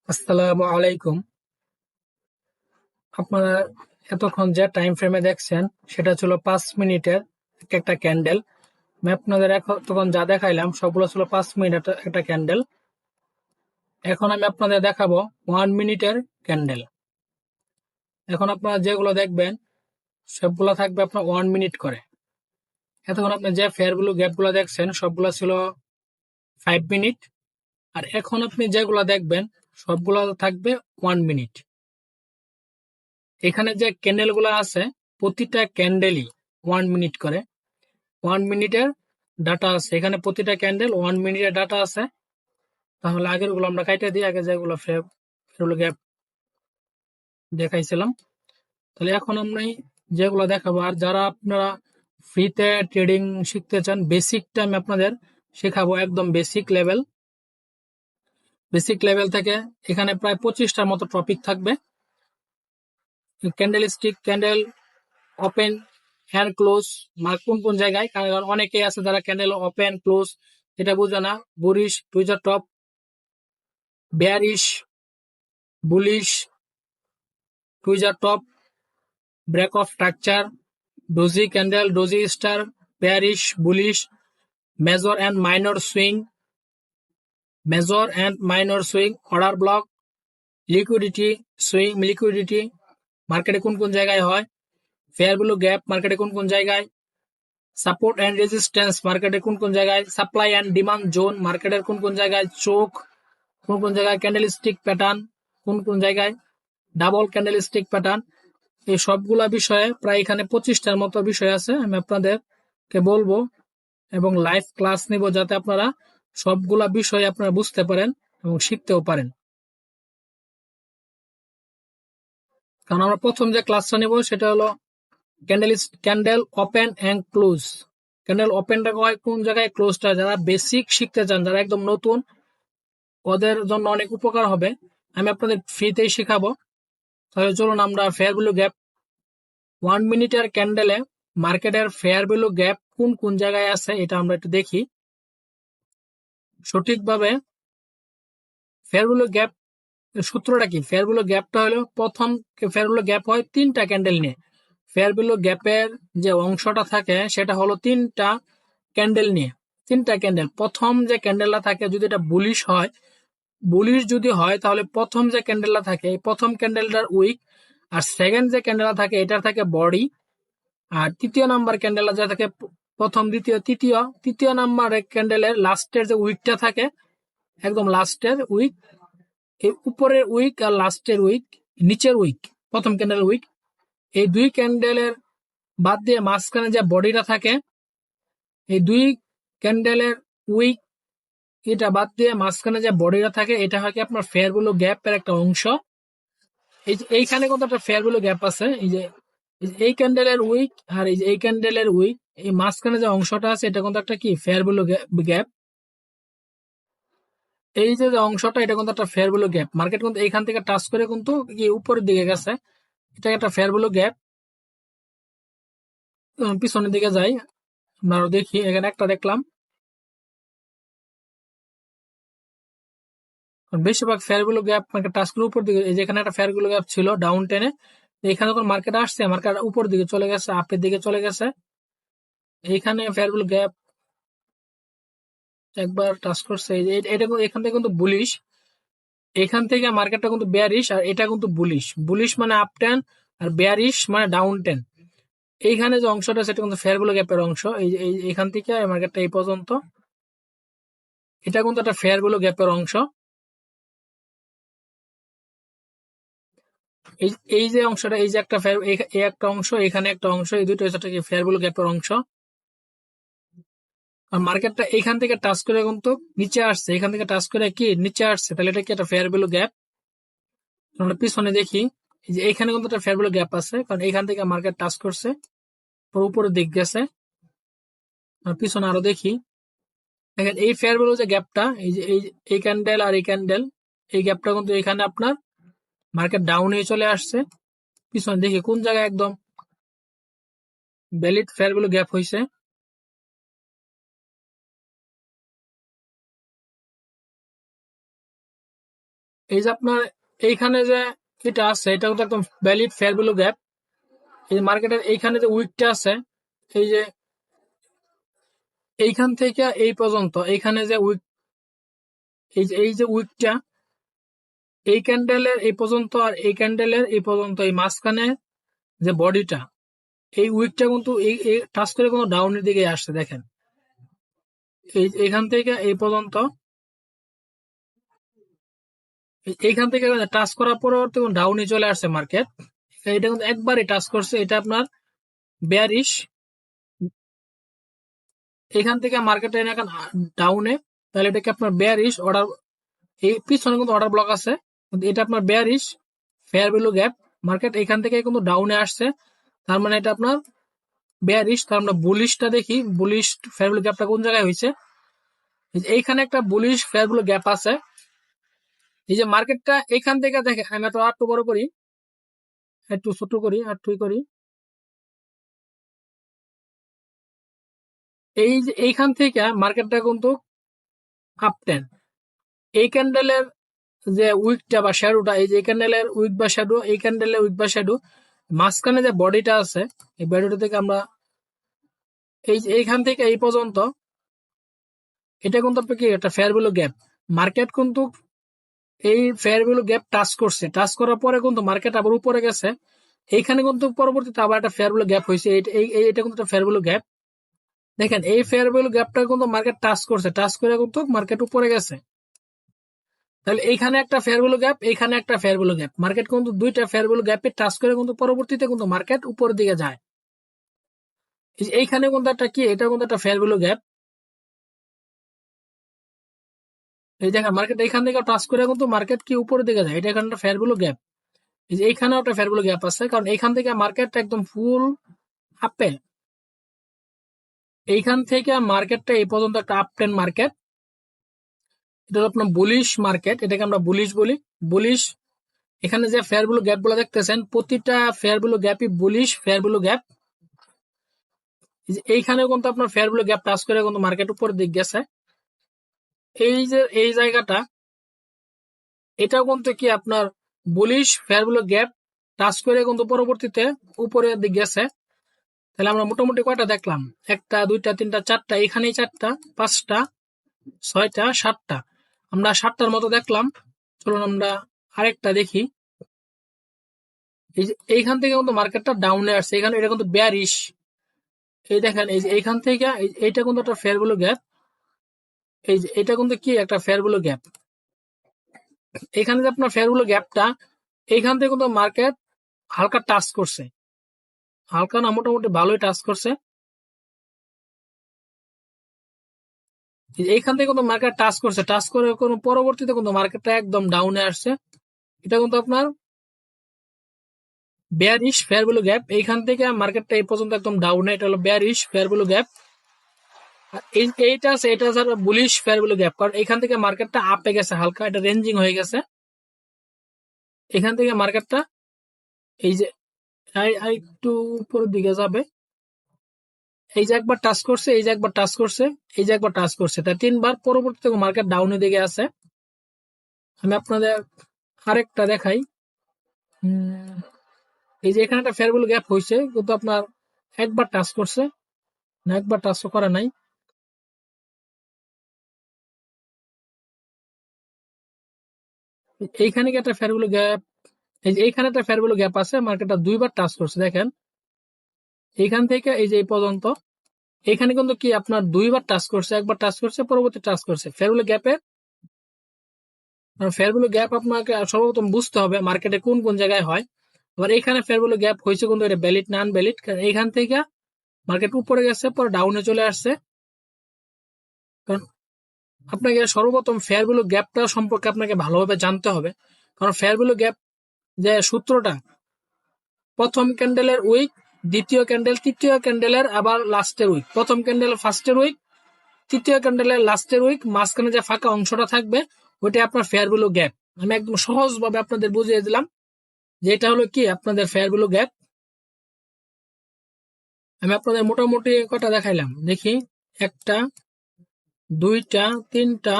আসসালামু আলাইকুম। আপনারা এতক্ষণ যে টাইম ফ্রেমে দেখছেন সেটা ছিল 5 মিনিটের একটা ক্যান্ডেল। আমি আপনাদের তখন যা দেখাইলাম সবগুলো ছিল 5 মিনিট একটা ক্যান্ডেল। এখন আমি আপনাদের দেখাবো 1 মিনিটের ক্যান্ডেল। এখন আপনারা যেগুলো দেখবেন সবগুলো থাকবে আপনার 1 মিনিট করে। এতক্ষণ আপনি যে ফেয়ার ভ্যালু গ্যাপ গুলো দেখছেন সবগুলো ছিল 5 মিনিট, আর এখন আপনি যেগুলো দেখবেন সবগুলো থাকবে 1 মিনিট। এখানে যে ক্যান্ডেল গুলো আছে প্রতিটা ক্যান্ডেলই 1 মিনিট করে। 1 মিনিটের ডাটা আছে, এখানে প্রতিটা ক্যান্ডেল 1 মিনিটের ডাটা আছে। তাহলে আগের গুলো আমরা কাইটা দিই, আগে যেগুলো গ্যাপ দেখাইছিলাম। তাহলে এখন আমি যেগুলো দেখাবো, আর যারা আপনারা ফ্রিতে ট্রেডিং শিখতে চান বেসিকটা আমি আপনাদের শেখাবো, একদম বেসিক লেভেল থেকে। এখানে প্রায় 25টার মতো টপিক থাকবে। Candle stick, candle open hand close, কোন কোন জায়গায়, কারণ অনেকেই আছে যারা ক্যান্ডেল ওপেন ক্লোজ এটা বুঝে না। Bullish, tweezer top, bearish, bullish, tweezer top, break of structure, doji candle, doji star, bearish, bullish, major and minor swing, order block, liquidity মার্কেটে কোন কোন জায়গায় হয়, ফেয়ার ভ্যালু গ্যাপ মার্কেটে কোন কোন জায়গায়, সাপোর্ট অ্যান্ড রেজিস্ট্যান্স মার্কেটে কোন কোন জায়গায়, সাপ্লাই অ্যান্ড ডিমান্ড জোন মার্কেটের কোন কোন জায়গায়, চোখ কোন কোন জায়গায়, ক্যান্ডেল স্টিক প্যাটার্ন কোন কোন জায়গায়, ডাবল ক্যান্ডেল স্টিক প্যাটার্ন। এই সবগুলা বিষয়ে প্রায় এখানে 25টার মতো বিষয় আছে, আমি আপনাদেরকে বলবো এবং লাইভ ক্লাস নিব যাতে আপনারা সবগুলা বিষয় আপনারা বুঝতে পারেন এবং শিখতেও পারেন। কারণ আমরা প্রথম যে ক্লাসটা নিব সেটা হলো candle open and close. Candle ওপেনটা হয় কোন জায়গায়, ক্লোজটা যারা বেসিক শিখতে চান, যারা একদম নতুন, ওদের জন্য অনেক উপকার হবে। আমি আপনাদের ফ্রিতেই শেখাবো। তাহলে চলুন আমরা ফেয়ার ভ্যালু গ্যাপ 1 মিনিটের ক্যান্ডেলে মার্কেটের ফেয়ার ভ্যালু গ্যাপ কোন কোন জায়গায় আছে এটা আমরা একটু দেখি সঠিকভাবে। ফেয়ার ভ্যালু গ্যাপ সূত্রটা কি? ফেয়ার ভ্যালু গ্যাপটা হলো, প্রথম ফেয়ার ভ্যালু গ্যাপ হয় 3টা ক্যান্ডেল নিয়ে। ফেয়ার ভ্যালু গ্যাপের যে অংশটা থাকে সেটা হলো 3টা ক্যান্ডেল নিয়ে। 3টা ক্যান্ডেল, প্রথম যে ক্যান্ডেলটা থাকে যদি এটা বুলিশ যদি হয় তাহলে প্রথম যে ক্যান্ডেলটা থাকে এই প্রথম ক্যান্ডেলটার উইক, আর সেকেন্ড যে ক্যান্ডেলটা থাকে এটার থাকে বডি, আর তৃতীয় নাম্বার ক্যান্ডেলটা যা থাকে প্রথম, দ্বিতীয়, তৃতীয় নাম্বার ক্যান্ডেলের লাস্টের যে উইকটা থাকে, একদম লাস্টের উইক, এই উপরের উইক আর লাস্টের উইক, নিচের উইক, প্রথম ক্যান্ডেলের উইক, এই দুই ক্যান্ডেলের বাদ দিয়ে মাঝখানে যে বডিটা থাকে, এই দুই ক্যান্ডেলের উইক এটা বাদ দিয়ে মাঝখানে যে বডিটা থাকে এটা হয় কি আপনার ফেয়ার ভ্যালু গ্যাপের একটা অংশ। এইখানে কিন্তু একটা ফেয়ার ভ্যালু গ্যাপ আছে, এই ক্যান্ডেলের উইক আর এই ক্যান্ডেলের উইক, এই মাঝখানে যে অংশটা আছে এটা কিন্তু একটা কি ফেয়ার ভ্যালু গ্যাপ। এই যে অংশটা এটা কিন্তু একটা ফেয়ার ভ্যালু গ্যাপ। মার্কেট কিন্তু এইখান থেকে টাচ করে কিন্তু কি উপরের দিকে গেছে, এটা একটা ফেয়ার ভ্যালু গ্যাপ। পিছনের দিকে যাই, আমরা আরো দেখি। এখানে একটা দেখলাম, বেশিরভাগ fair value gap market touch করে উপর দিকে। এই যেখানে একটা ফেয়ার ভ্যালু গ্যাপ ছিল ডাউন টেনে, এখানে যখন মার্কেট আসছে মার্কেট উপর দিকে চলে গেছে, আপের দিকে চলে গেছে। এইখানে ফেয়ার ভ্যালু গ্যাপ একবার টাচ করছে, এটা এখান থেকে কিন্তু বুলিশ, এখান থেকে মার্কেটটা কিন্তু বেয়ারিশ, আর এটা কিন্তু বুলিশ। বুলিশ মানে আপ টেন আর বেয়ারিশ মানে ডাউন টেন। এইখানে যে অংশটা সেটা কিন্তু ফেয়ার ভ্যালু গ্যাপের অংশ। এইখান থেকে মার্কেটটা এই পর্যন্ত, এটা কিন্তু একটা ফেয়ার ভ্যালু গ্যাপের অংশ। এই যে অংশটা, এই যে একটা এই একটা অংশ, এখানে একটা অংশ, এই দুটো হচ্ছে কি ফেয়ার ভ্যালু গ্যাপের অংশ। আর মার্কেটটা এখান থেকে টাচ করে কিন্তু নিচে আসছে, এখান থেকে টাচ করে কি নিচে আসছে, তাহলে এটা কি একটা ফেয়ার ভ্যালু গ্যাপ। আমরা পিছনে দেখি, এই যে এখানে কিন্তু একটা ফেয়ার ভ্যালু গ্যাপ আছে, কারণ এখান থেকে মার্কেট টাচ করছে, উপরের দিক গেছে। আর পিছনে আরো দেখি, দেখেন এই ফেয়ার ভ্যালু যে গ্যাপটা, এই যে এই ক্যান্ডেল আর এই ক্যান্ডেল, এই গ্যাপটা কিন্তু এখানে আপনার মার্কেট ডাউন হয়ে চলে আসছে। পিছনে দেখি কোন জায়গায় একদম ভ্যালিড ফেয়ার ভ্যালু গ্যাপ হয়েছে। এই যে আপনার এইখানে যে এটা আছে, এটা কিন্তু একদম ভ্যালিড ফেয়ার ভ্যালু গ্যাপ। এই মার্কেটের এইখানে যে উইকটা আছে, এই যে এইখান থেকে এই পর্যন্ত, এইখানে যে উইক, এই যে উইকটা, এই ক্যান্ডেলের এই পর্যন্ত আর এই ক্যান্ডেলের এই পর্যন্ত, এই মাঝখানে যে বডিটা, এই উইকটা কিন্তু এই টাচ করে কিন্তু ডাউনের দিকে আসছে। দেখেন এইখান থেকে এই পর্যন্ত, এইখান থেকে টাচ করার পরবর্তী ডাউনে চলে আসছে মার্কেট। এটা কিন্তু একবারই টাচ করছে, এটা আপনার বেয়ারিশ। এখান থেকে মার্কেটে এখন ডাউনে, তাহলে এটাকে আপনার বেয়ারিশ অর্ডার, এই পিছনে কিন্তু অর্ডার ব্লক আছে, কিন্তু এটা আপনার bearish fair value gap. Market এখান থেকে কিন্তু ডাউনে আসছে, তার মানে এটা আপনার বেয়ারিশ। তার আমরা বুলিশটা দেখি, বুলিশ ফেয়ার ভ্যালু গ্যাপটা কোন জায়গায় হয়েছে। এইখানে একটা বুলিশ ফেয়ার ভ্যালু গ্যাপ আছে। এই যে মার্কেটটা এখান থেকে দেখে, আমি তো একটু বড় করি, একটু ছোট করি, একটু করি, এই যে এইখান থেকে মার্কেটটা কিন্তু আপ টেন, এই ক্যান্ডেলের যে উইকটা বা শ্যাডোটা, এই যে এই ক্যান্ডেলের উইক বা শ্যাডো, এই ক্যান্ডেলের উইক বা শ্যাডো, মাঝখানে যে বডিটা আছে, এই বডিটা থেকে আমরা এই যে এইখান থেকে এই পর্যন্ত, এটা কিন্তু আপনার কি একটা ফেয়ার ভ্যালু গ্যাপ। মার্কেট কিন্তু এই ফেয়ার ভ্যালু গ্যাপ টাচ করছে, টাচ করার পরে কিন্তু মার্কেট আবার উপরে গেছে। এইখানে কিন্তু পরবর্তীতে আবার একটা ফেয়ার ভ্যালু গ্যাপ হয়েছে, এটা কিন্তু একটা ফেয়ার ভ্যালু গ্যাপ। দেখেন এই ফেয়ার ভ্যালু গ্যাপটা কিন্তু মার্কেট টাচ করছে, টাচ করে কিন্তু মার্কেট উপরে গেছে। তাহলে এইখানে একটা ফেয়ার ভ্যালু গ্যাপ, এইখানে একটা ফেয়ার ভ্যালু গ্যাপ, মার্কেট কিন্তু দুইটা ফেয়ার ভ্যালু গ্যাপে টাচ করে কিন্তু পরবর্তীতে কিন্তু মার্কেট উপরের দিকে যায়। এইখানে কিন্তু একটা কি, এটা কিন্তু একটা ফেয়ার ভ্যালু গ্যাপ। এই দেখেন মার্কেট এইখান থেকে টাচ করে কিন্তু মার্কেট কি উপরের দিকে যায়, এটা এখানে একটা ফেয়ার ভ্যালু গ্যাপ। এই যে এইখানেও একটা ফেয়ার ভ্যালু গ্যাপ আছে, কারণ এইখান থেকে মার্কেট একদম ফুল আপে, এইখান থেকে মার্কেটটা এই পর্যন্ত একটা আপ ট্রেন্ড মার্কেট। এটা হলো আপনার বুলিশ মার্কেট, এটাকে আমরা বুলিশ বলি, বুলিশ। এখানে যে ফেয়ার ভ্যালু গ্যাপ গুলো দেখতেছেন, প্রতিটা ফেয়ার ভ্যালু গ্যাপই বুলিশ ফেয়ার ভ্যালু গ্যাপ। এইখানে কিন্তু আপনার ফেয়ার ভ্যালু গ্যাপ টাচ করে কিন্তু মার্কেট উপরের দিক গেছে। এই যে এই জায়গাটা, এটাও কিন্তু কি আপনার bullish fair value gap touch করে কিন্তু পরবর্তীতে উপরের দিক গেছে। তাহলে আমরা মোটামুটি কয়টা দেখলাম, একটা দুইটা তিনটা চারটা, এখানেই চারটা, পাঁচটা, ছয়টা, সাতটা, আমরা সাতটার মতো দেখলাম। চলুন আমরা আরেকটা দেখি। এই যে এইখান থেকে কিন্তু মার্কেটটা ডাউনে আসছে, এখানে এটা কিন্তু বেয়ারিশ। এই দেখেন এই যে এইখান থেকে এইটা কিন্তু একটা ফেয়ার ভ্যালু গ্যাপ। এই যে এটা কিন্তু কি একটা ফেয়ার ভ্যালু গ্যাপ। এখানে যে আপনার ফেয়ার ভ্যালু গ্যাপটা, এইখান থেকে কিন্তু মার্কেট হালকা টাচ করছে, হালকা না মোটামুটি ভালোই টাচ করছে। এইখান থেকে কিন্তু মার্কেট টাচ করছে, টাচ করে কোনো পরবর্তীতে কিন্তু মার্কেটটা একদম ডাউনে আসছে। এটা কিন্তু আপনার বেয়ারিশ ফেয়ার ভ্যালু গ্যাপ। এইখান থেকে মার্কেটটা এই পর্যন্ত একদম ডাউনে, এটা হলো বেয়ারিশ ফেয়ার ভ্যালু গ্যাপ। এইটা আছে, এটা আছে বুলিশ ফেয়ার ভ্যালু গ্যাপ, কারণ এখান থেকে মার্কেটটা আপে গেছে হালকা, এটা রেঞ্জিং হয়ে গেছে। এখান থেকে মার্কেটটা এই যে একটু উপরের দিকে যাবে, এই যে একবার টাচ করছে, এই যে একবার টাচ করছে, এই যে একবার টাচ করছে, তাই তিনবার, পরবর্তীতে মার্কেট ডাউনের দিকে আছে। আমি আপনাদের আরেকটা দেখাই। এই যে এখানে একটা ফেয়ার ভ্যালু গ্যাপ হয়েছে, কিন্তু আপনার একবার টাচ করছে, না একবার টাচ করে নাই। এইখানে কি একটা ফেয়ার ভ্যালু গ্যাপ, এই যে এইখানে একটা ফেয়ার ভ্যালু গ্যাপ আছে, মার্কেটটা দুইবার টাচ করছে। দেখেন এইখান থেকে এই যে এই পর্যন্ত, এখানে কিন্তু কি আপনার দুইবার টাচ করছে, একবার টাচ করছে, পরবর্তী টাচ করছে। ফেয়ার ভ্যালু গ্যাপের, ফেয়ার ভ্যালু গ্যাপ আপনাকে সর্বপ্রথম বুঝতে হবে মার্কেটে কোন কোন জায়গায় হয়। আবার এখানে ফেয়ার ভ্যালু গ্যাপ হয়েছে কিন্তু এটা ভ্যালিড না আনভ্যালিড, কারণ এইখান থেকে মার্কেট উপরে গেছে, পরে ডাউনে চলে আসছে। কারণ আপনাকে সর্বপ্রথম ফেয়ার ভ্যালু গ্যাপটা সম্পর্কে আপনাকে ভালোভাবে জানতে হবে, কারণ ফেয়ার ভ্যালু গ্যাপ যে সূত্রটা, প্রথম ক্যান্ডেলের উইক, দ্বিতীয় ক্যান্ডেল, তৃতীয় ক্যান্ডেলের আবার লাস্টের উইক, প্রথম ক্যান্ডেলের ফার্স্টের উইক, তৃতীয় ক্যান্ডেলের লাস্টের উইক, মাঝখানে যে ফাঁকা অংশটা থাকবে ওইটা আপনার ফেয়ার ভ্যালু গ্যাপ। আমি একদম সহজ ভাবে আপনাদের বুঝিয়ে দিলাম যে এটা হলো কি আপনাদের ফেয়ার ভ্যালু গ্যাপ। আমি আপনাদের মোটামুটি কটা দেখাইলাম, দেখি একটা, দুইটা, তিনটা,